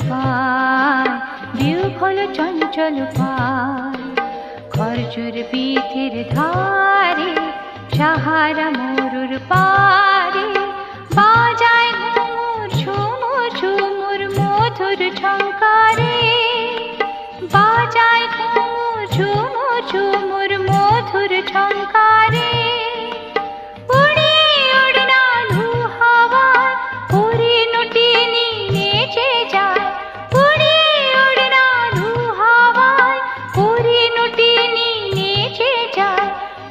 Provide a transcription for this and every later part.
পায়, বিয়োগ হলো চঞ্চল পায়। খরচুর পীঠের ধারে, সাহারা মরুর পারে, বাজায় ঘুঙুর ঝুমুর ঝুমুর মধুর ঝঙ্কারে, বাজায় ঘুঙুর ঝুমুর ঝুমুর মধুর ঝঙ্কারে।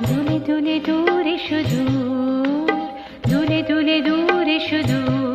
দুলে দুলে দূরে সুদূর, দুলে দুলে দূরে সুদূর।